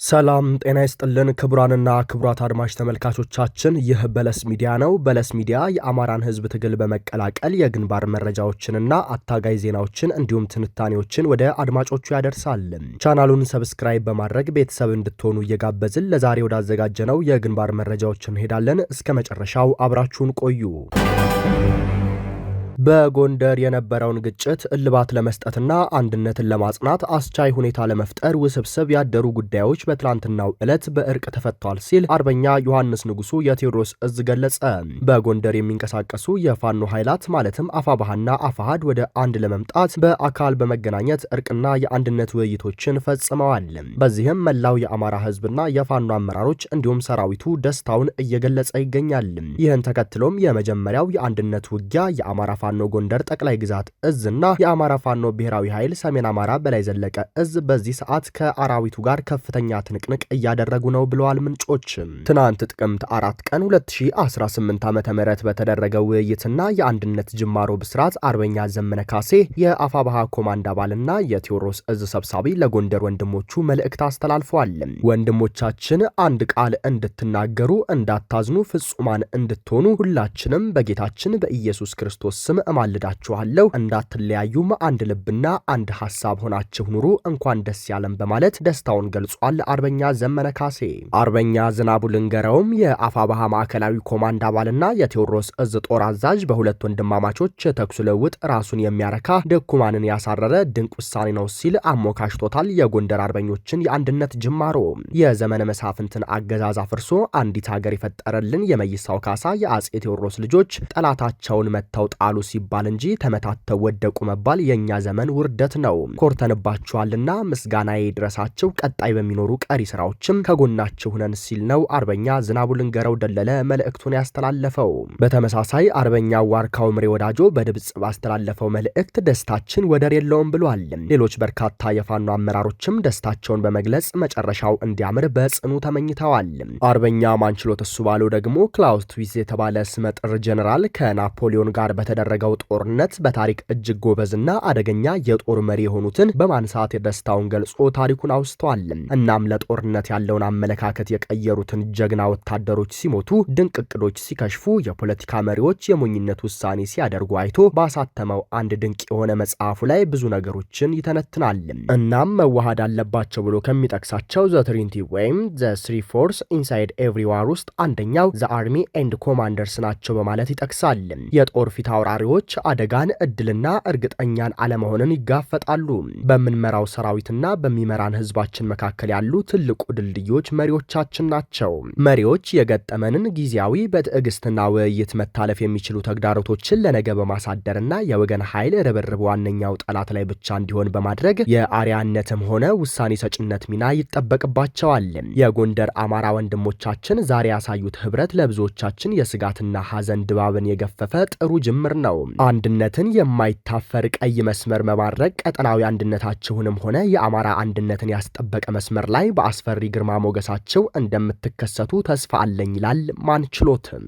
ሰላም ጤና ይስጥልን ክቡራንና ክቡራት አድማጭ ተመልካቾቻችን፣ ይህ በለስ ሚዲያ ነው። በለስ ሚዲያ የአማራን ሕዝብ ትግል በመቀላቀል የግንባር መረጃዎችንና አታጋይ ዜናዎችን እንዲሁም ትንታኔዎችን ወደ አድማጮቹ ያደርሳል። ቻናሉን ሰብስክራይብ በማድረግ ቤተሰብ እንድትሆኑ እየጋበዝን ለዛሬ ወዳዘጋጀነው የግንባር መረጃዎች እንሄዳለን። እስከ መጨረሻው አብራችሁን ቆዩ። በጎንደር የነበረውን ግጭት እልባት ለመስጠትና አንድነትን ለማጽናት አስቻይ ሁኔታ ለመፍጠር ውስብስብ ያደሩ ጉዳዮች በትላንትናው ዕለት በእርቅ ተፈቷል ሲል አርበኛ ዮሐንስ ንጉሱ የቴዎድሮስ እዝ ገለጸ። በጎንደር የሚንቀሳቀሱ የፋኖ ኃይላት ማለትም አፋባሃና አፋሃድ ወደ አንድ ለመምጣት በአካል በመገናኘት እርቅና የአንድነት ውይይቶችን ፈጽመዋል። በዚህም መላው የአማራ ህዝብና የፋኖ አመራሮች እንዲሁም ሰራዊቱ ደስታውን እየገለጸ ይገኛል። ይህን ተከትሎም የመጀመሪያው የአንድነት ውጊያ የአማራ ፋኖ ጎንደር ጠቅላይ ግዛት እዝና የአማራ ፋኖ ብሔራዊ ኃይል ሰሜን አማራ በላይ ዘለቀ እዝ በዚህ ሰዓት ከአራዊቱ ጋር ከፍተኛ ትንቅንቅ እያደረጉ ነው ብለዋል ምንጮች። ትናንት ጥቅምት 4 ቀን 2018 ዓ.ም በተደረገው ውይይትና የአንድነት ጅማሮ ብስራት አርበኛ ዘመነ ካሴ የአፋባሃ ኮማንድ አባልና የቴዎድሮስ እዝ ሰብሳቢ ለጎንደር ወንድሞቹ መልእክት አስተላልፈዋል። ወንድሞቻችን አንድ ቃል እንድትናገሩ፣ እንዳታዝኑ፣ ፍጹማን እንድትሆኑ ሁላችንም በጌታችን በኢየሱስ ክርስቶስ ስም እማልዳችኋለሁ። እንዳትለያዩም አንድ ልብና አንድ ሐሳብ ሆናችሁ ኑሩ። እንኳን ደስ ያለን በማለት ደስታውን ገልጿል። አርበኛ ዘመነ ካሴ። አርበኛ ዝናቡ ልንገረውም የአፋባሃ ማዕከላዊ ኮማንድ አባልና የቴዎድሮስ እዝ ጦር አዛዥ በሁለት ወንድማማቾች ተኩስ ልውውጥ ራሱን የሚያረካ ድኩማንን ያሳረረ ድንቅ ውሳኔ ነው ሲል አሞካሽቶታል። የጎንደር አርበኞችን የአንድነት ጅማሮ የዘመነ መሳፍንትን አገዛዝ አፍርሶ አንዲት ሀገር የፈጠረልን የመይሳው ካሳ የአጼ ቴዎድሮስ ልጆች ጠላታቸውን መተው ጣሉ ሲባል እንጂ ተመታተው ወደቁ መባል የኛ ዘመን ውርደት ነው። ኮርተንባቸዋልና ምስጋናዬ ድረሳቸው። ቀጣይ በሚኖሩ ቀሪ ስራዎችም ከጎናቸው ሁነን ሲል ነው አርበኛ ዝናቡ ልንገረው ደለለ መልእክቱን ያስተላለፈው። በተመሳሳይ አርበኛ ዋርካው ምሬ ወዳጆ በድብጽ ባስተላለፈው መልእክት ደስታችን ወደር የለውም ብሏል። ሌሎች በርካታ የፋኖ አመራሮችም ደስታቸውን በመግለጽ መጨረሻው እንዲያምር በጽኑ ተመኝተዋል። አርበኛ ማንችሎት እሱ ባለው ደግሞ ክላውስትዊዝ የተባለ ስመጥር ጀነራል ከናፖሊዮን ጋር በተደረገው ጦርነት በታሪክ እጅግ ጎበዝና አደገኛ የጦር መሪ የሆኑትን በማንሳት ደስታውን ገልጾ ታሪኩን አውስተዋል። እናም ለጦርነት ያለውን አመለካከት የቀየሩትን ጀግና ወታደሮች ሲሞቱ፣ ድንቅ እቅዶች ሲከሽፉ፣ የፖለቲካ መሪዎች የሞኝነት ውሳኔ ሲያደርጉ አይቶ ባሳተመው አንድ ድንቅ የሆነ መጽሐፉ ላይ ብዙ ነገሮችን ይተነትናል። እናም መዋሃድ አለባቸው ብሎ ከሚጠቅሳቸው ዘ ትሪኒቲ ወይም ዘ ስሪ ፎርስ ኢንሳይድ ኤቭሪ ዋር ውስጥ አንደኛው ዘ አርሚ ኤንድ ኮማንደርስ ናቸው በማለት ይጠቅሳል። የጦር ፊት አውራሪዎች አደጋን፣ እድልና እርግጠኛን አለመሆንን ይጋፈጣሉ። በምንመራው ሰራዊትና በሚመራን ህዝባችን መካከል ያሉ ትልቁ ድልድዮች መሪዎቻችን ናቸው። መሪዎች የገጠመንን ጊዜያዊ በትዕግስትና ውይይት መታለፍ የሚችሉ ተግዳሮቶችን ለነገ በማሳደርና የወገን ኃይል ርብርብ ዋነኛው ጠላት ላይ ብቻ እንዲሆን በማድረግ የአርያነትም ሆነ ውሳኔ ሰጭነት ሚና ይጠበቅባቸዋል። የጎንደር አማራ ወንድሞቻችን ዛሬ ያሳዩት ህብረት ለብዙዎቻችን የስጋትና ሐዘን ድባብን የገፈፈ ጥሩ ጅምር ነው። አንድነትን የማይታፈር ቀይ መስመር በማድረግ ቀጠናዊ አንድነታችሁንም ሆነ የአማራ አንድነትን ያስጠበቀ መስመር ላይ በአስፈሪ ግርማ ሞገሳቸው እንደምትከሰቱ ተስፋ አለኝ ይላል ማንችሎትም።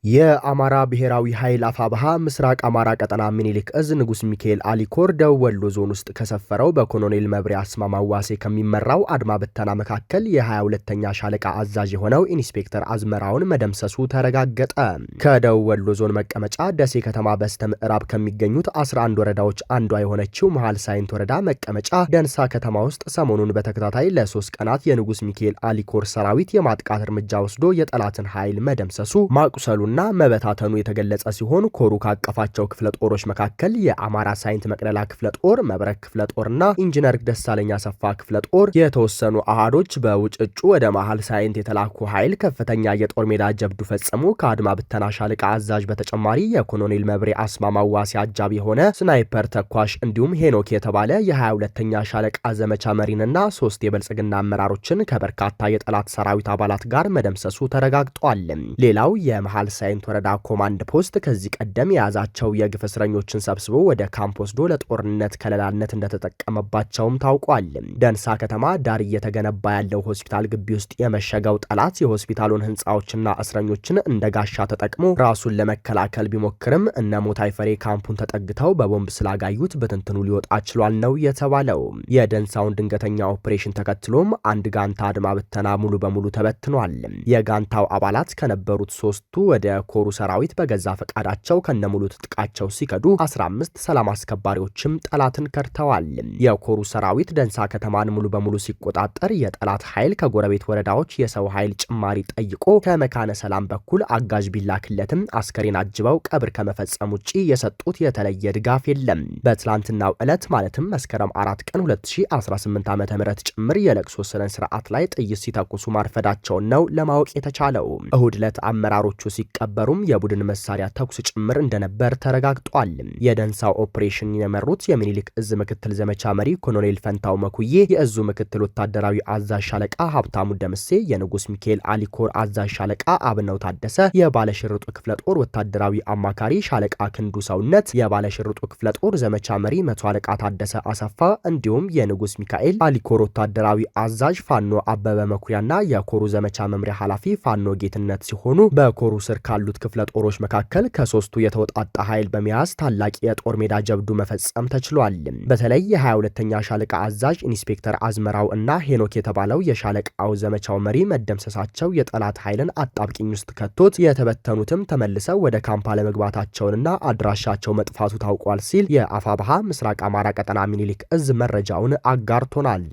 የአማራ ብሔራዊ ኃይል አፋባሃ ምስራቅ አማራ ቀጠና ሚኒሊክ እዝ ንጉስ ሚካኤል አሊኮር ደቡብ ወሎ ዞን ውስጥ ከሰፈረው በኮሎኔል መብሪያ አስማማው ዋሴ ከሚመራው አድማ ብተና መካከል የ22ኛ ሻለቃ አዛዥ የሆነው ኢንስፔክተር አዝመራውን መደምሰሱ ተረጋገጠ። ከደቡብ ወሎ ዞን መቀመጫ ደሴ ከተማ በስተ ምዕራብ ከሚገኙት 11 ወረዳዎች አንዷ የሆነችው መሃል ሳይንት ወረዳ መቀመጫ ደንሳ ከተማ ውስጥ ሰሞኑን በተከታታይ ለ3 ቀናት የንጉስ ሚካኤል አሊኮር ሰራዊት የማጥቃት እርምጃ ወስዶ የጠላትን ኃይል መደምሰሱ ማቁሰሉ ና መበታተኑ የተገለጸ ሲሆን ኮሩ ካቀፋቸው ክፍለ ጦሮች መካከል የአማራ ሳይንት መቅደላ ክፍለ ጦር፣ መብረክ ክፍለ ጦርና ኢንጂነር ደሳለኛ ሰፋ ክፍለ ጦር የተወሰኑ አሃዶች በውጭጩ ወደ መሃል ሳይንት የተላኩ ኃይል ከፍተኛ የጦር ሜዳ ጀብዱ ፈጸሙ። ከአድማ ብተና ሻለቃ አዛዥ በተጨማሪ የኮሎኔል መብሬ አስማማው ዋሴ አጃቢ የሆነ ስናይፐር ተኳሽ እንዲሁም ሄኖክ የተባለ የ22ኛ ሻለቃ ዘመቻ መሪንና 3 የብልጽግና አመራሮችን ከበርካታ የጠላት ሰራዊት አባላት ጋር መደምሰሱ ተረጋግጧል። ሌላው የመሃል ጋሳይንት ወረዳ ኮማንድ ፖስት ከዚህ ቀደም የያዛቸው የግፍ እስረኞችን ሰብስቦ ወደ ካምፕ ወስዶ ለጦርነት ከለላነት እንደተጠቀመባቸውም ታውቋል። ደንሳ ከተማ ዳር እየተገነባ ያለው ሆስፒታል ግቢ ውስጥ የመሸገው ጠላት የሆስፒታሉን ህንፃዎችና እስረኞችን እንደ ጋሻ ተጠቅሞ ራሱን ለመከላከል ቢሞክርም እነ ሞታይ ፈሬ ካምፑን ተጠግተው በቦምብ ስላጋዩት በትንትኑ ሊወጣ ችሏል ነው የተባለው። የደንሳውን ድንገተኛ ኦፕሬሽን ተከትሎም አንድ ጋንታ አድማ ብተና ሙሉ በሙሉ ተበትኗል። የጋንታው አባላት ከነበሩት ሶስቱ ወደ ኮሩ ሰራዊት በገዛ ፈቃዳቸው ከነሙሉ ትጥቃቸው ሲከዱ 15 ሰላም አስከባሪዎችም ጠላትን ከድተዋል። የኮሩ ሰራዊት ደንሳ ከተማን ሙሉ በሙሉ ሲቆጣጠር የጠላት ኃይል ከጎረቤት ወረዳዎች የሰው ኃይል ጭማሪ ጠይቆ ከመካነ ሰላም በኩል አጋዥ ቢላክለትም አስከሬን አጅበው ቀብር ከመፈጸም ውጪ የሰጡት የተለየ ድጋፍ የለም። በትላንትናው ዕለት ማለትም መስከረም 4 ቀን 2018 ዓ.ም ጭምር የለቅሶ ስነ ስርዓት ላይ ጥይት ሲተኩሱ ማርፈዳቸውን ነው ለማወቅ የተቻለው። እሁድ ዕለት አመራሮቹ ሲቀበሩም የቡድን መሳሪያ ተኩስ ጭምር እንደነበር ተረጋግጧል። የደንሳው ኦፕሬሽን የመሩት የሚኒሊክ እዝ ምክትል ዘመቻ መሪ ኮሎኔል ፈንታው መኩዬ፣ የእዙ ምክትል ወታደራዊ አዛዥ ሻለቃ ሀብታሙ ደምሴ፣ የንጉስ ሚካኤል አሊኮር አዛዥ ሻለቃ አብነው ታደሰ፣ የባለሽርጡ ክፍለ ጦር ወታደራዊ አማካሪ ሻለቃ ክንዱ ሰውነት፣ የባለሽርጡ ክፍለ ጦር ዘመቻ መሪ መቶ አለቃ ታደሰ አሰፋ እንዲሁም የንጉስ ሚካኤል አሊኮር ወታደራዊ አዛዥ ፋኖ አበበ መኩሪያና የኮሩ ዘመቻ መምሪያ ኃላፊ ፋኖ ጌትነት ሲሆኑ በኮሩ ስር ካሉት ክፍለ ጦሮች መካከል ከሶስቱ የተወጣጣ ኃይል በመያዝ ታላቅ የጦር ሜዳ ጀብዱ መፈጸም ተችሏል። በተለይ የ22ኛ ሻለቃ አዛዥ ኢንስፔክተር አዝመራው እና ሄኖክ የተባለው የሻለቃው ዘመቻው መሪ መደምሰሳቸው የጠላት ኃይልን አጣብቂኝ ውስጥ ከቶት የተበተኑትም ተመልሰው ወደ ካምፕ አለመግባታቸውንና አድራሻቸው መጥፋቱ ታውቋል ሲል የአፋብሃ ምስራቅ አማራ ቀጠና ሚኒሊክ እዝ መረጃውን አጋርቶናል።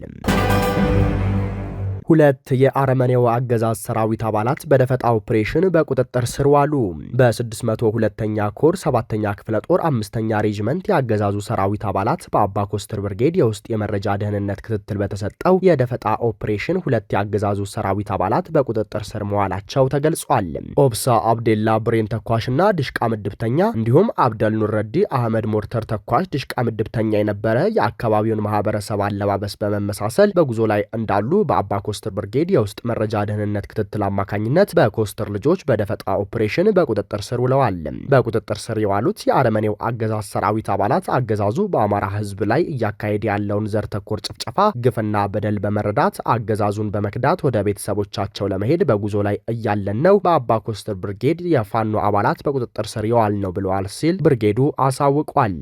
ሁለት የአረመኔው አገዛዝ ሰራዊት አባላት በደፈጣ ኦፕሬሽን በቁጥጥር ስር ዋሉ። በ602ኛ ኮር 7ኛ ክፍለ ጦር 5ኛ ሬጅመንት የአገዛዙ ሰራዊት አባላት በአባ ኮስተር ብርጌድ የውስጥ የመረጃ ደህንነት ክትትል በተሰጠው የደፈጣ ኦፕሬሽን ሁለት የአገዛዙ ሰራዊት አባላት በቁጥጥር ስር መዋላቸው ተገልጿል። ኦብሳ አብዴላ ብሬን ተኳሽና ድሽቃ ምድብተኛ እንዲሁም አብደል ኑረዲ አህመድ ሞርተር ተኳሽ ድሽቃ ምድብተኛ የነበረ የአካባቢውን ማህበረሰብ አለባበስ በመመሳሰል በጉዞ ላይ እንዳሉ በአባ ኮስተር ብርጌድ የውስጥ መረጃ ደህንነት ክትትል አማካኝነት በኮስተር ልጆች በደፈጣ ኦፕሬሽን በቁጥጥር ስር ውለዋል። በቁጥጥር ስር የዋሉት የአረመኔው አገዛዝ ሰራዊት አባላት አገዛዙ በአማራ ሕዝብ ላይ እያካሄደ ያለውን ዘር ተኮር ጭፍጨፋ፣ ግፍና በደል በመረዳት አገዛዙን በመክዳት ወደ ቤተሰቦቻቸው ለመሄድ በጉዞ ላይ እያለን ነው በአባ ኮስተር ብርጌድ የፋኖ አባላት በቁጥጥር ስር የዋል ነው ብለዋል ሲል ብርጌዱ አሳውቋል።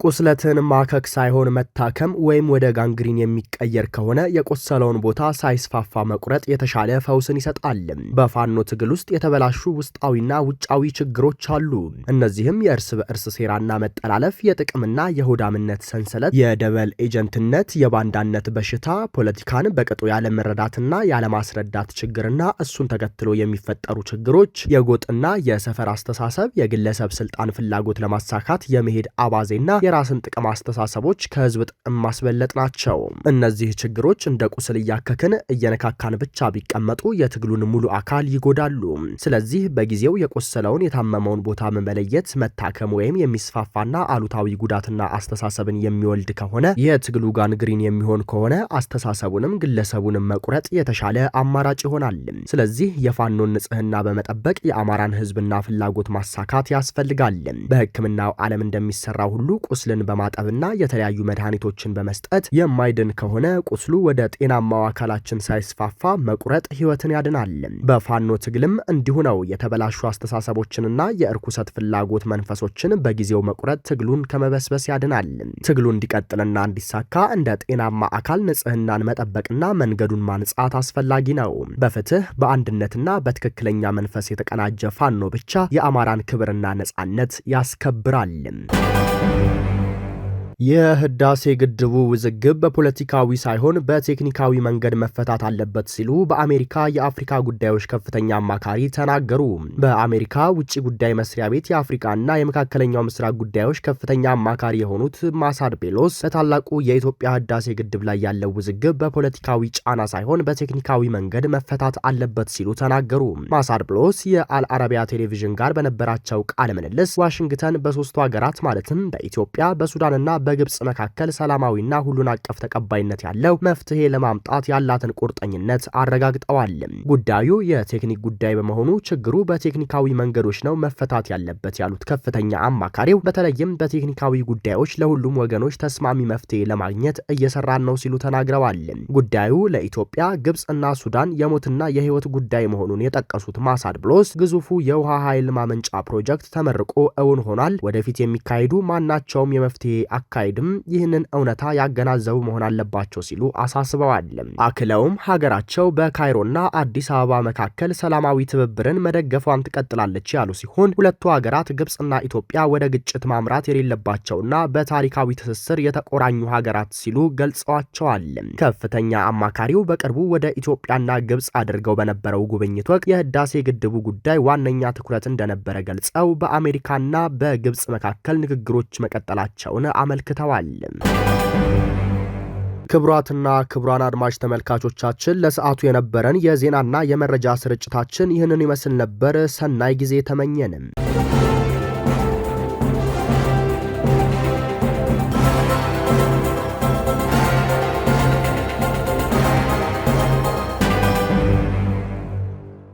ቁስለትን ማከክ ሳይሆን መታከም ወይም ወደ ጋንግሪን የሚቀየር ከሆነ የቆሰለውን ቦታ ሳይስፋፋ መቁረጥ የተሻለ ፈውስን ይሰጣል። በፋኖ ትግል ውስጥ የተበላሹ ውስጣዊና ውጫዊ ችግሮች አሉ። እነዚህም የእርስ በእርስ ሴራና መጠላለፍ፣ የጥቅምና የሆዳምነት ሰንሰለት፣ የደበል ኤጀንትነት፣ የባንዳነት በሽታ፣ ፖለቲካን በቅጡ ያለመረዳትና ያለማስረዳት ችግርና እሱን ተከትሎ የሚፈጠሩ ችግሮች፣ የጎጥና የሰፈር አስተሳሰብ፣ የግለሰብ ስልጣን ፍላጎት ለማሳካት የመሄድ አባዜና የራስን ጥቅም አስተሳሰቦች ከህዝብ ጥቅም ማስበለጥ ናቸው። እነዚህ ችግሮች እንደ ቁስል እያከክን እየነካካን ብቻ ቢቀመጡ የትግሉን ሙሉ አካል ይጎዳሉ። ስለዚህ በጊዜው የቆሰለውን የታመመውን ቦታ መለየት፣ መታከም ወይም የሚስፋፋና አሉታዊ ጉዳትና አስተሳሰብን የሚወልድ ከሆነ የትግሉ ጋንግሪን የሚሆን ከሆነ አስተሳሰቡንም ግለሰቡንም መቁረጥ የተሻለ አማራጭ ይሆናል። ስለዚህ የፋኖን ንጽህና በመጠበቅ የአማራን ህዝብና ፍላጎት ማሳካት ያስፈልጋል። በህክምናው ዓለም እንደሚሰራው ሁሉ ቁስልን በማጠብና የተለያዩ መድኃኒቶችን በመስጠት የማይድን ከሆነ ቁስሉ ወደ ጤናማው አካላችን ሳይስፋፋ መቁረጥ ህይወትን ያድናል። በፋኖ ትግልም እንዲሁ ነው። የተበላሹ አስተሳሰቦችንና የእርኩሰት ፍላጎት መንፈሶችን በጊዜው መቁረጥ ትግሉን ከመበስበስ ያድናል። ትግሉ እንዲቀጥልና እንዲሳካ እንደ ጤናማ አካል ንጽህናን መጠበቅና መንገዱን ማንጻት አስፈላጊ ነው። በፍትህ በአንድነትና በትክክለኛ መንፈስ የተቀናጀ ፋኖ ብቻ የአማራን ክብርና ነጻነት ያስከብራል። የህዳሴ ግድቡ ውዝግብ በፖለቲካዊ ሳይሆን በቴክኒካዊ መንገድ መፈታት አለበት ሲሉ በአሜሪካ የአፍሪካ ጉዳዮች ከፍተኛ አማካሪ ተናገሩ። በአሜሪካ ውጭ ጉዳይ መስሪያ ቤት የአፍሪካና የመካከለኛው ምስራቅ ጉዳዮች ከፍተኛ አማካሪ የሆኑት ማሳድ ቤሎስ በታላቁ የኢትዮጵያ ህዳሴ ግድብ ላይ ያለው ውዝግብ በፖለቲካዊ ጫና ሳይሆን በቴክኒካዊ መንገድ መፈታት አለበት ሲሉ ተናገሩ። ማሳድ ቤሎስ የአልአረቢያ ቴሌቪዥን ጋር በነበራቸው ቃለ ምልልስ ዋሽንግተን በሶስቱ ሀገራት ማለትም በኢትዮጵያ፣ በሱዳንና በግብጽ መካከል ሰላማዊና ሁሉን አቀፍ ተቀባይነት ያለው መፍትሄ ለማምጣት ያላትን ቁርጠኝነት አረጋግጠዋል። ጉዳዩ የቴክኒክ ጉዳይ በመሆኑ ችግሩ በቴክኒካዊ መንገዶች ነው መፈታት ያለበት ያሉት ከፍተኛ አማካሪው በተለይም በቴክኒካዊ ጉዳዮች ለሁሉም ወገኖች ተስማሚ መፍትሄ ለማግኘት እየሰራን ነው ሲሉ ተናግረዋል። ጉዳዩ ለኢትዮጵያ፣ ግብጽ እና ሱዳን የሞትና የህይወት ጉዳይ መሆኑን የጠቀሱት ማሳድ ብሎስ ግዙፉ የውሃ ኃይል ማመንጫ ፕሮጀክት ተመርቆ እውን ሆኗል። ወደፊት የሚካሄዱ ማናቸውም የመፍትሄ አካሄድም ይህንን እውነታ ያገናዘቡ መሆን አለባቸው ሲሉ አሳስበዋል። አክለውም ሀገራቸው በካይሮና አዲስ አበባ መካከል ሰላማዊ ትብብርን መደገፏን ትቀጥላለች ያሉ ሲሆን ሁለቱ ሀገራት ግብጽና ኢትዮጵያ ወደ ግጭት ማምራት የሌለባቸውና በታሪካዊ ትስስር የተቆራኙ ሀገራት ሲሉ ገልጸዋቸዋል። ከፍተኛ አማካሪው በቅርቡ ወደ ኢትዮጵያና ግብጽ አድርገው በነበረው ጉብኝት ወቅት የህዳሴ ግድቡ ጉዳይ ዋነኛ ትኩረት እንደነበረ ገልጸው በአሜሪካና በግብጽ መካከል ንግግሮች መቀጠላቸውን አመልክተዋል። ክቡራትና ክቡራን አድማጭ ተመልካቾቻችን ለሰዓቱ የነበረን የዜናና የመረጃ ስርጭታችን ይህንን ይመስል ነበር። ሰናይ ጊዜ ተመኘንም።